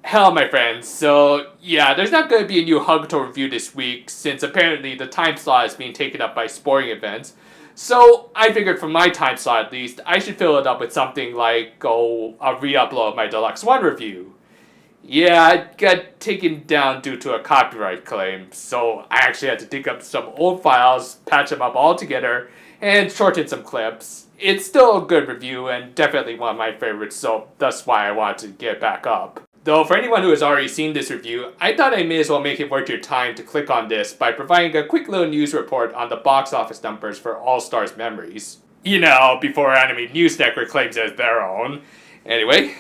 Hell, my friends, so yeah, there's not going to be a new Hakuto review this week since apparently the time slot is being taken up by sporting events. So I figured for my time slot at least, I should fill it up with something like, a re-upload of my Deluxe 1 review. Yeah, it got taken down due to a copyright claim, so I actually had to dig up some old files, patch them up all together, and shorten some clips. It's still a good review and definitely one of my favorites, so that's why I wanted to get it back up. Though for anyone who has already seen this review, I thought I may as well make it worth your time to click on this by providing a quick little news report on the box office numbers for All Stars Memories. You know, before Anime News Network claims it as their own. Anyway,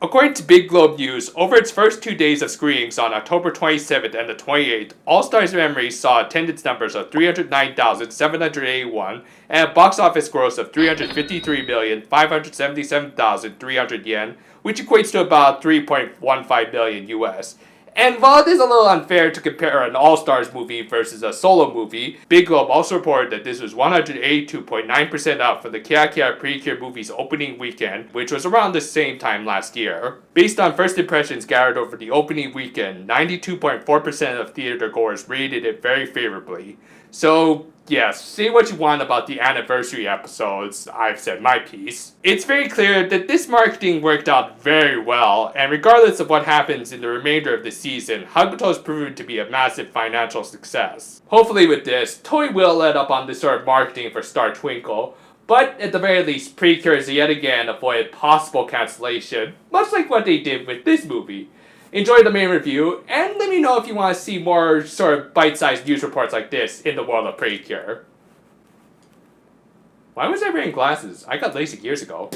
according to Big Globe News, over its first 2 days of screenings on October 27th and the 28th, All Stars Memories saw attendance numbers of 309,781 and a box office gross of 353,577,300 yen, which equates to about 3.15 billion US. And while it is a little unfair to compare an All-Stars movie versus a solo movie, Big Globe also reported that this was 182.9% up for the Kia Precure movie's opening weekend, which was around the same time last year. Based on first impressions gathered over the opening weekend, 92.4% of theatergoers rated it very favorably. So, yes, say what you want about the anniversary episodes, I've said my piece. It's very clear that this marketing worked out very well, and regardless of what happens in the remainder of the season, Hakuto has proven to be a massive financial success. Hopefully with this, Toei will let up on this sort of marketing for Star Twinkle, but at the very least, Precure has yet again avoided possible cancellation, much like what they did with this movie. Enjoy the main review, and let me know if you want to see more sort of bite-sized news reports like this in the world of Precure. Why was I wearing glasses? I got LASIK years ago.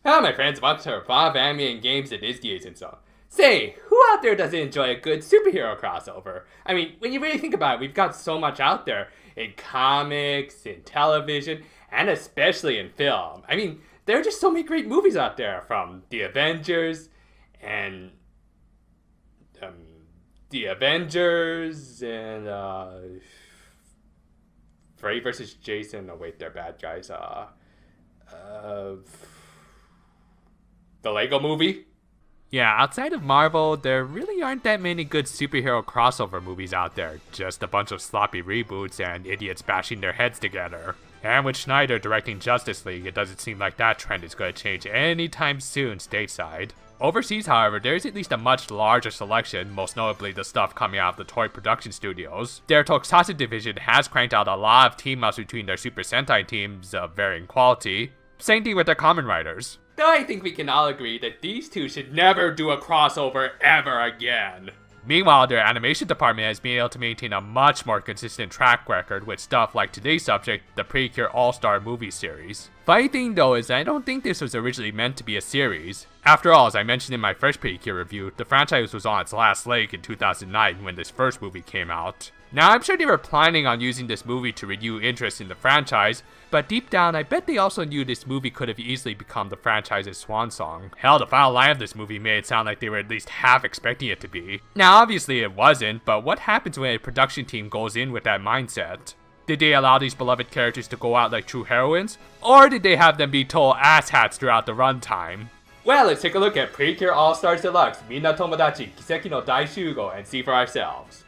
Hello my friends, welcome to our Bob Anime and Games and Izgies and so. Say, who out there doesn't enjoy a good superhero crossover? I mean, when you really think about it, we've got so much out there. In comics, in television, and especially in film. I mean, there are just so many great movies out there, from The Avengers, and... Freddy vs. Jason, oh wait, they're bad guys, the Lego Movie? Yeah, outside of Marvel, there really aren't that many good superhero crossover movies out there. Just a bunch of sloppy reboots and idiots bashing their heads together. And with Schneider directing Justice League, it doesn't seem like that trend is going to change anytime soon stateside. Overseas, however, there is at least a much larger selection, most notably the stuff coming out of the Toei production studios. Their Tokusatsu division has cranked out a lot of team-ups between their Super Sentai teams of varying quality. Same thing with their Kamen Riders. Though I think we can all agree that these two should never do a crossover ever again. Meanwhile, their animation department has been able to maintain a much more consistent track record with stuff like today's subject, the Precure All-Star movie series. Funny thing though is I don't think this was originally meant to be a series. After all, as I mentioned in my first Precure review, the franchise was on its last leg in 2009 when this first movie came out. Now, I'm sure they were planning on using this movie to renew interest in the franchise, but deep down, I bet they also knew this movie could have easily become the franchise's swan song. Hell, the final line of this movie made it sound like they were at least half expecting it to be. Now, obviously it wasn't, but what happens when a production team goes in with that mindset? Did they allow these beloved characters to go out like true heroines? Or did they have them be total asshats throughout the runtime? Well, let's take a look at Precure All-Stars Deluxe, Minna Tomodachi Kiseki no Daishugo, and see for ourselves.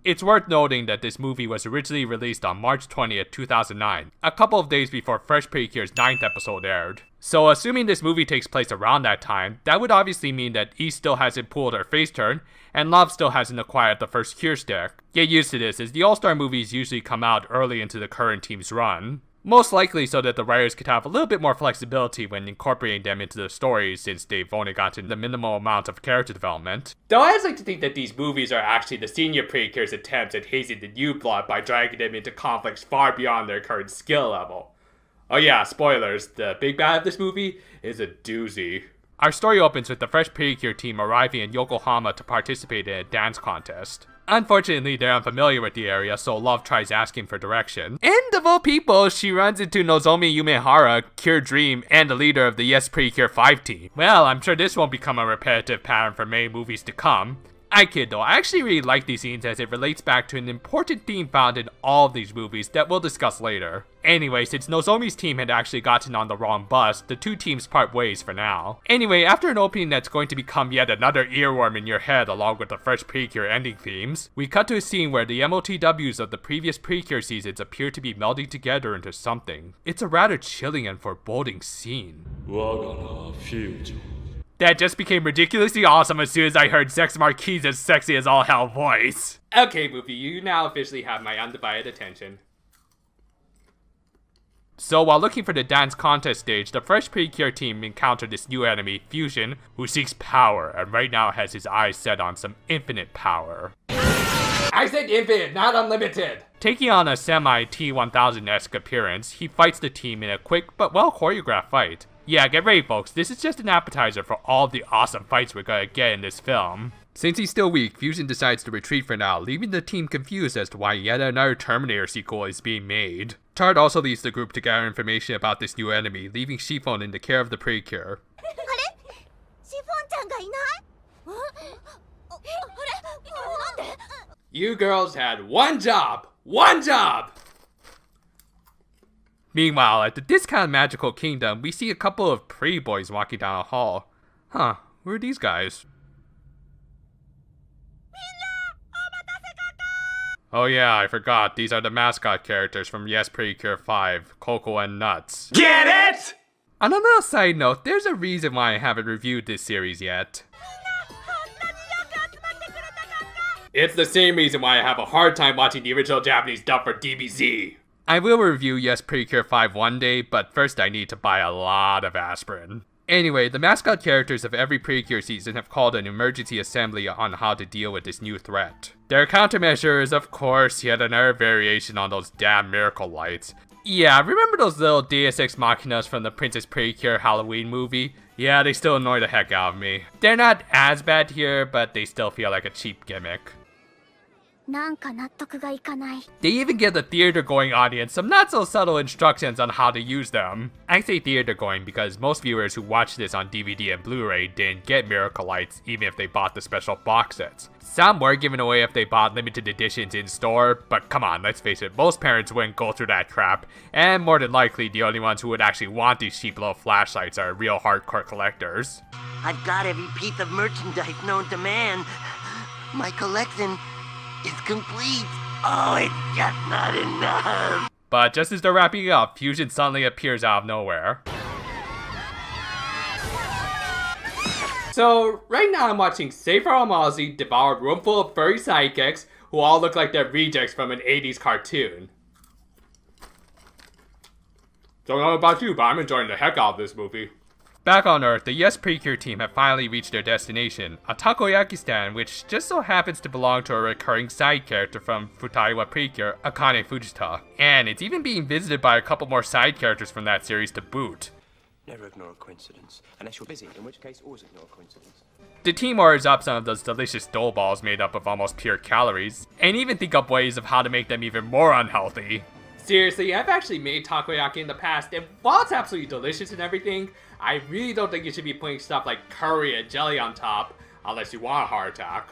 It's worth noting that this movie was originally released on March 20th, 2009, a couple of days before Fresh Precure's 9th episode aired. So assuming this movie takes place around that time, that would obviously mean that East still hasn't pulled her face turn, and Love still hasn't acquired the first Cure stick. Get used to this, as the All-Star movies usually come out early into the current team's run. Most likely so that the writers could have a little bit more flexibility when incorporating them into the stories since they've only gotten the minimal amount of character development. Though I always like to think that these movies are actually the senior Precure's attempts at hazing the new blood by dragging them into conflicts far beyond their current skill level. Oh yeah, spoilers, the big bad of this movie is a doozy. Our story opens with the fresh Precure team arriving in Yokohama to participate in a dance contest. Unfortunately, they're unfamiliar with the area, so Love tries asking for direction. And of all people, she runs into Nozomi Yumehara, Cure Dream, and the leader of the Yes Precure 5 team. Well, I'm sure this won't become a repetitive pattern for many movies to come. I kid though, I actually really like these scenes as it relates back to an important theme found in all of these movies that we'll discuss later. Anyway, since Nozomi's team had actually gotten on the wrong bus, the two teams part ways for now. Anyway, after an opening that's going to become yet another earworm in your head along with the fresh Precure ending themes, we cut to a scene where the MOTWs of the previous Precure seasons appear to be melding together into something. It's a rather chilling and foreboding scene. That just became ridiculously awesome as soon as I heard Sex Marquise's sexy as all hell voice. Okay, movie, you now officially have my undivided attention. So while looking for the dance contest stage, the fresh Precure team encountered this new enemy, Fusion, who seeks power and right now has his eyes set on some infinite power. I said infinite, not unlimited! Taking on a semi-T-1000-esque appearance, he fights the team in a quick but well-choreographed fight. Yeah, get ready folks, this is just an appetizer for all the awesome fights we're gonna get in this film. Since he's still weak, Fusion decides to retreat for now, leaving the team confused as to why yet another Terminator sequel is being made. Tard also leads the group to gather information about this new enemy, leaving Chiffon in the care of the Precure. You girls had one job! One job! Meanwhile, at the Discount Magical Kingdom, we see a couple of pretty boys walking down a hall. Huh, who are these guys? Oh yeah, I forgot, these are the mascot characters from Yes Precure 5, Coco and Nuts. Get it?! On another side note, there's a reason why I haven't reviewed this series yet. It's the same reason why I have a hard time watching the original Japanese dub for DBZ. I will review Yes Precure 5 one day, but first I need to buy a lot of aspirin. Anyway, the mascot characters of every Precure season have called an emergency assembly on how to deal with this new threat. Their countermeasure is, of course, yet another variation on those damn miracle lights. Yeah, remember those little Deus Ex Machinas from the Princess Precure Halloween movie? Yeah, they still annoy the heck out of me. They're not as bad here, but they still feel like a cheap gimmick. They even give the theater-going audience some not-so-subtle instructions on how to use them. I say theater-going because most viewers who watch this on DVD and Blu-ray didn't get Miracle Lights even if they bought the special box sets. Some were given away if they bought limited editions in-store, but come on, let's face it, most parents wouldn't go through that crap, and more than likely the only ones who would actually want these cheap little flashlights are real hardcore collectors. I've got every piece of merchandise known to man. My collection is complete. Oh, it's just not enough. But just as they're wrapping up, Fusion suddenly appears out of nowhere. So, right now I'm watching Safer Almazi devour a room full of furry sidekicks who all look like they're rejects from an 80s cartoon. Don't know about you, but I'm enjoying the heck out of this movie. Back on Earth, the Yes Precure team have finally reached their destination, a takoyaki stand which just so happens to belong to a recurring side character from Futaiwa Precure, Akane Fujita. And it's even being visited by a couple more side characters from that series to boot. Never ignore a coincidence, unless you're busy, in which case always ignore a coincidence. The team orders up some of those delicious dough balls made up of almost pure calories, and even think up ways of how to make them even more unhealthy. Seriously, I've actually made takoyaki in the past, and while it's absolutely delicious and everything, I really don't think you should be putting stuff like curry and jelly on top, unless you want a heart attack.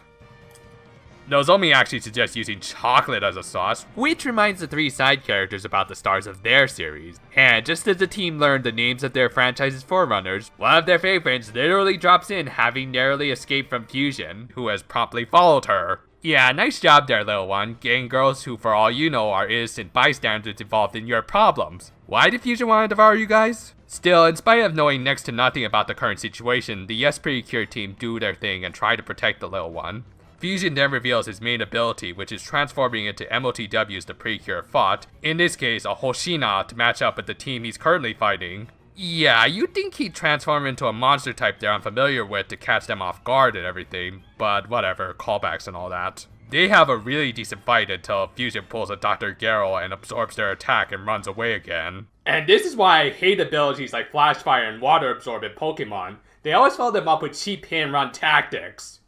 Nozomi actually suggests using chocolate as a sauce, which reminds the three side characters about the stars of their series. And just as the team learned the names of their franchise's forerunners, one of their favorites literally drops in, having narrowly escaped from Fusion, who has promptly followed her. Yeah, nice job there, little one, getting girls who for all you know are innocent bystanders involved in your problems. Why did Fusion want to devour you guys? Still, in spite of knowing next to nothing about the current situation, the Yes Precure team do their thing and try to protect the little one. Fusion then reveals his main ability, which is transforming into MOTWs the Precure fought, in this case a Hoshina, to match up with the team he's currently fighting. Yeah, you'd think he'd transform into a monster type they're unfamiliar with to catch them off guard and everything, but whatever, callbacks and all that. They have a really decent fight until Fusion pulls a Dr. Garo and absorbs their attack and runs away again. And this is why I hate abilities like Flash Fire and Water Absorb in Pokemon. They always follow them up with cheap hit-and-run tactics.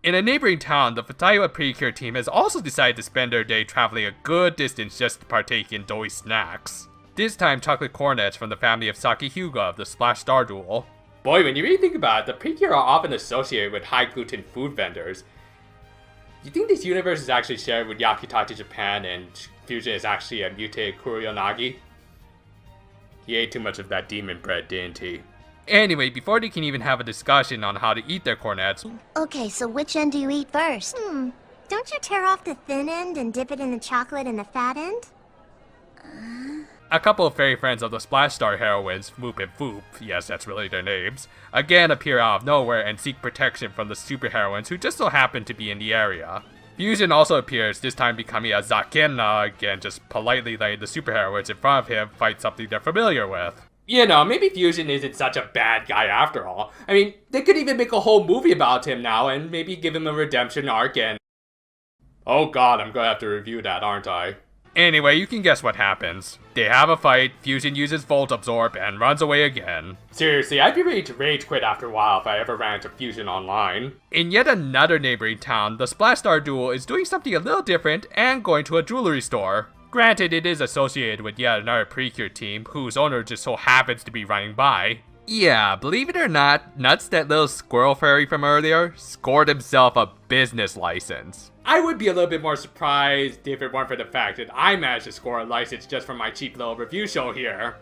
In a neighboring town, the Futaiwa Precure team has also decided to spend their day traveling a good distance just to partake in doughy snacks. This time, chocolate cornets from the family of Sakihyuga of the Splash Star Duel. Boy, when you really think about it, the Precure are often associated with high-gluten food vendors. You think this universe is actually shared with Yakitachi Japan and Fusion is actually a mutated Kuroyonagi? He ate too much of that demon bread, didn't he? Anyway, before they can even have a discussion on how to eat their cornets... Okay, so which end do you eat first? Don't you tear off the thin end and dip it in the chocolate and the fat end? A couple of fairy friends of the Splash Star heroines, Moop and Foop, yes, that's really their names, again appear out of nowhere and seek protection from the superheroines who just so happen to be in the area. Fusion also appears, this time becoming a Zakenna, again just politely letting the superheroines in front of him fight something they're familiar with. You know, maybe Fusion isn't such a bad guy after all. I mean, they could even make a whole movie about him now and maybe give him a redemption arc and... Oh god, I'm gonna have to review that, aren't I? Anyway, you can guess what happens. They have a fight, Fusion uses Volt Absorb, and runs away again. Seriously, I'd be ready to rage quit after a while if I ever ran into Fusion online. In yet another neighboring town, the Splash Star Duel is doing something a little different and going to a jewelry store. Granted, it is associated with yet another Precure team, whose owner just so happens to be running by. Yeah, believe it or not, Nuts, that little squirrel fairy from earlier, scored himself a business license. I would be a little bit more surprised if it weren't for the fact that I managed to score a license just from my cheap little review show here.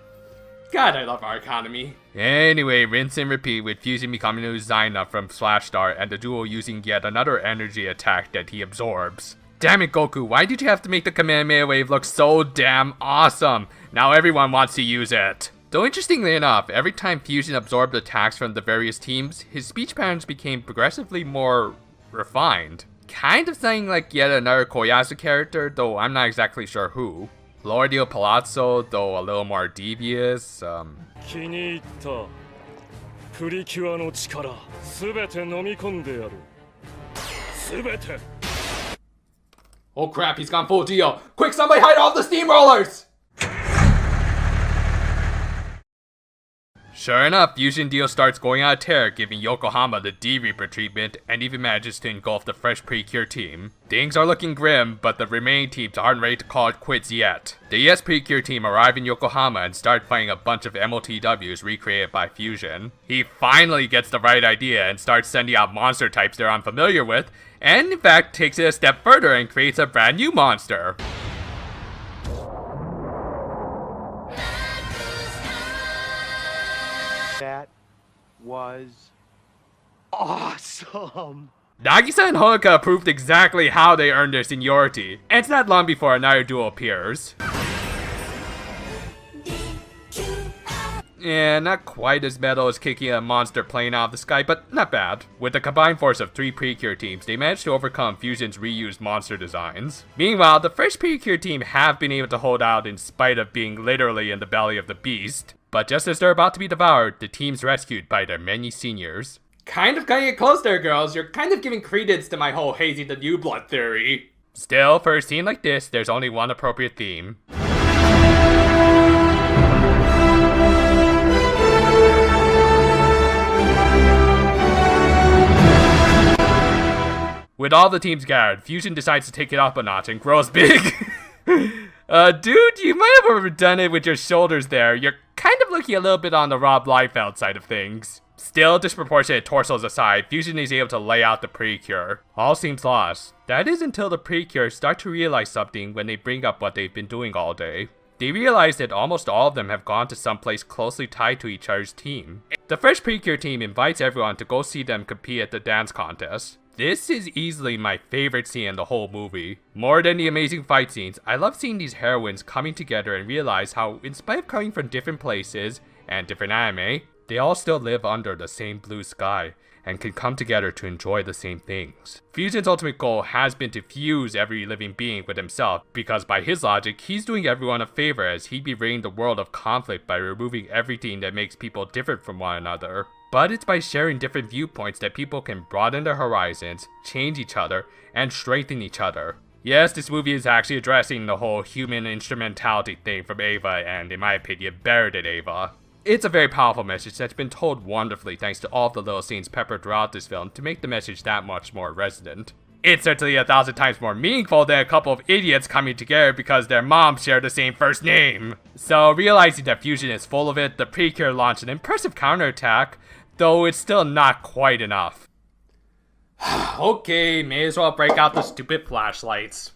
God, I love our economy. Anyway, rinse and repeat with Fusion becoming a Zaina from Splash Star and the duo using yet another energy attack that he absorbs. Damn it, Goku, why did you have to make the Kamehameha wave look so damn awesome? Now everyone wants to use it. Though interestingly enough, every time Fusion absorbed attacks from the various teams, his speech patterns became progressively more refined. Kind of sounding like yet another Koyasu character, though I'm not exactly sure who. Lordio Palazzo, though a little more devious, Precure の力すべて飲み込んでやるすべて Oh crap, he's gone full Dio! Quick, somebody hide all the steamrollers! Sure enough, Fusion Dio starts going on a tear, giving Yokohama the D-Reaper treatment, and even manages to engulf the fresh Precure team. Things are looking grim, but the remaining teams aren't ready to call it quits yet. The Yes Precure team arrive in Yokohama and start fighting a bunch of MOTWs recreated by Fusion. He finally gets the right idea and starts sending out monster types they're unfamiliar with, and in fact takes it a step further and creates a brand new monster. That was awesome! Nagisa and Honoka proved exactly how they earned their seniority, and it's not long before another duo appears. Yeah, not quite as metal as kicking a monster plane out of the sky, but not bad. With the combined force of 3 Precure teams, they managed to overcome Fusion's reused monster designs. Meanwhile, the fresh Precure team have been able to hold out in spite of being literally in the belly of the beast. But just as they're about to be devoured, the team's rescued by their many seniors. Kind of cutting it close there, girls. You're kind of giving credence to my whole Hazy the New Blood theory. Still, for a scene like this, there's only one appropriate theme. With all the teams gathered, Fusion decides to take it up a notch and grows big. Dude, you might have overdone it with your shoulders there. You're kind of looking a little bit on the Rob Liefeld side of things. Still, disproportionate torsos aside, Fusion is able to lay out the Precure. All seems lost. That is until the Precure start to realize something when they bring up what they've been doing all day. They realize that almost all of them have gone to someplace closely tied to each other's team. The fresh Precure team invites everyone to go see them compete at the dance contest. This is easily my favorite scene in the whole movie. More than the amazing fight scenes, I love seeing these heroines coming together and realize how, in spite of coming from different places and different anime, They all still live under the same blue sky and can come together to enjoy the same things. Fusion's ultimate goal has been to fuse every living being with himself, because by his logic, he's doing everyone a favor as he'd be ridding the world of conflict by removing everything that makes people different from one another. But it's by sharing different viewpoints that people can broaden their horizons, change each other, and strengthen each other. Yes, this movie is actually addressing the whole human instrumentality thing from Ava, and in my opinion, better than Ava. It's a very powerful message that's been told wonderfully thanks to all of the little scenes peppered throughout this film to make the message that much more resonant. It's certainly 1,000 times more meaningful than a couple of idiots coming together because their moms share the same first name. So realizing that Fusion is full of it, the Precure launched an impressive counterattack, though it's still not quite enough. Okay, may as well break out the stupid flashlights.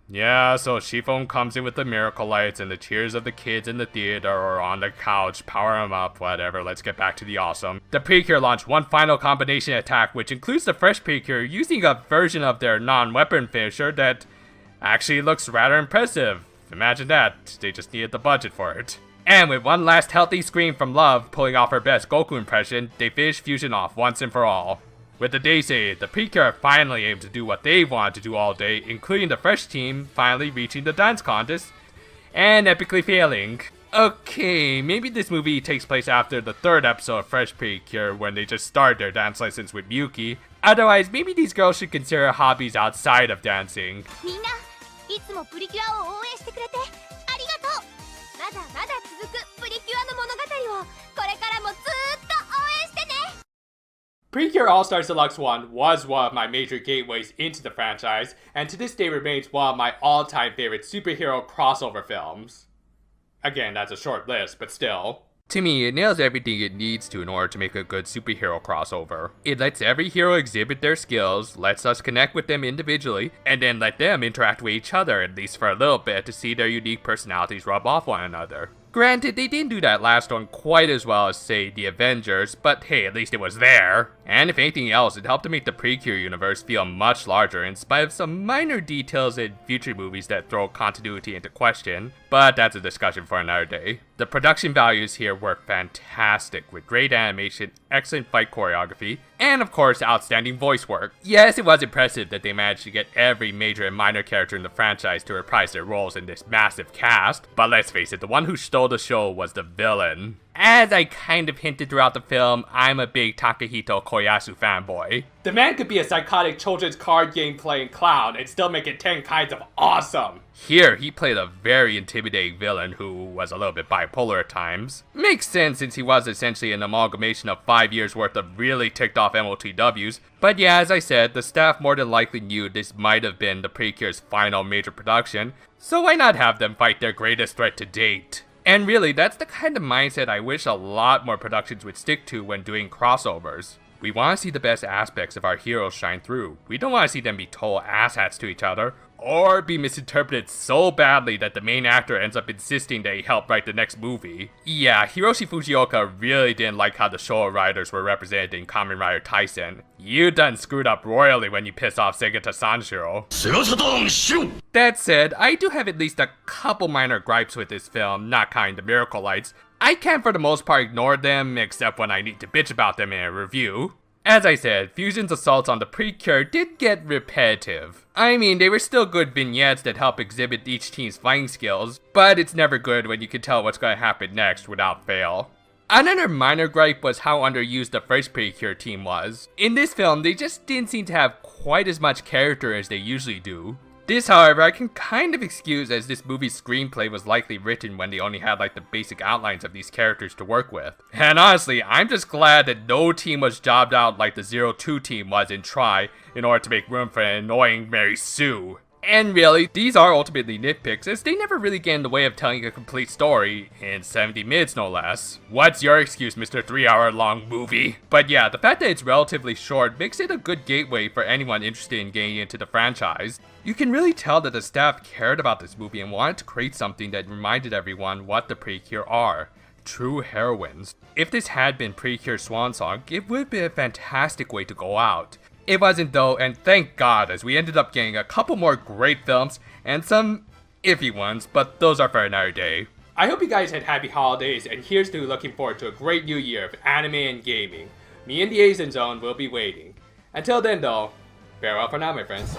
Yeah, so Chiffon comes in with the miracle lights and the cheers of the kids in the theater or on the couch, power them up, whatever, let's get back to the awesome. The Precure launched one final combination attack, which includes the fresh Precure using a version of their non-weapon finisher that actually looks rather impressive. Imagine that, they just needed the budget for it. And with one last healthy scream from Love pulling off her best Goku impression, they finish Fusion off once and for all. With the Daisy, the Precure are finally able to do what they wanted to do all day, including the fresh team finally reaching the dance contest, and epically failing. Okay, maybe this movie takes place after the third episode of Fresh Precure when they just start their dance lessons with Miyuki. Otherwise, maybe these girls should consider hobbies outside of dancing. みんないつもプリキュアを応援してくれてありがとう。まだまだ続くプリキュアの物語をこれからもずーっと応援してね。 Precure All-Stars Deluxe 1 was one of my major gateways into the franchise, and to this day remains one of my all-time favorite superhero crossover films. Again, that's a short list, but still. To me, it nails everything it needs to in order to make a good superhero crossover. It lets every hero exhibit their skills, lets us connect with them individually, and then let them interact with each other, at least for a little bit, to see their unique personalities rub off one another. Granted, they didn't do that last one quite as well as, say, the Avengers, but hey, at least it was there. And if anything else, it helped to make the Precure universe feel much larger in spite of some minor details in future movies that throw continuity into question, but that's a discussion for another day. The production values here were fantastic, with great animation, excellent fight choreography, and of course, outstanding voice work. Yes, it was impressive that they managed to get every major and minor character in the franchise to reprise their roles in this massive cast, but let's face it, the one who stole the show was the villain. As I kind of hinted throughout the film, I'm a big Takahito Koyasu fanboy. The man could be a psychotic children's card game playing clown and still make it 10 kinds of awesome. Here, he played a very intimidating villain who was a little bit bipolar at times. Makes sense since he was essentially an amalgamation of 5 years worth of really ticked off MOTWs, but yeah, as I said, the staff more than likely knew this might have been the Precure's final major production, so why not have them fight their greatest threat to date? And really, that's the kind of mindset I wish a lot more productions would stick to when doing crossovers. We want to see the best aspects of our heroes shine through. We don't want to see them be total asshats to each other, or be misinterpreted so badly that the main actor ends up insisting that he helped write the next movie. Yeah, Hiroshi Fujioka really didn't like how the Showa writers were represented in Kamen Rider Taisen. You done screwed up royally when you pissed off Segata Sanshiro. That said, I do have at least a couple minor gripes with this film, not counting the miracle lights. I can for the most part ignore them, except when I need to bitch about them in a review. As I said, Fusion's assaults on the Precure did get repetitive. I mean, they were still good vignettes that help exhibit each team's fighting skills, but it's never good when you can tell what's going to happen next without fail. Another minor gripe was how underused the first Precure team was. In this film, they just didn't seem to have quite as much character as they usually do. This, however, I can kind of excuse as this movie's screenplay was likely written when they only had like the basic outlines of these characters to work with. And honestly, I'm just glad that no team was jobbed out like the 0-2 team was in Try in order to make room for an annoying Mary Sue. And really, these are ultimately nitpicks as they never really get in the way of telling a complete story, in 70 minutes no less. What's your excuse, Mr. 3-hour-long movie? But yeah, the fact that it's relatively short makes it a good gateway for anyone interested in getting into the franchise. You can really tell that the staff cared about this movie and wanted to create something that reminded everyone what the Precure are. True heroines. If this had been Precure's swan song, it would be a fantastic way to go out. It wasn't though, and thank God, as we ended up getting a couple more great films and some iffy ones, but those are for another day. I hope you guys had happy holidays, and here's to looking forward to a great new year of anime and gaming. Me and the Asian Zone will be waiting. Until then though, farewell for now, my friends.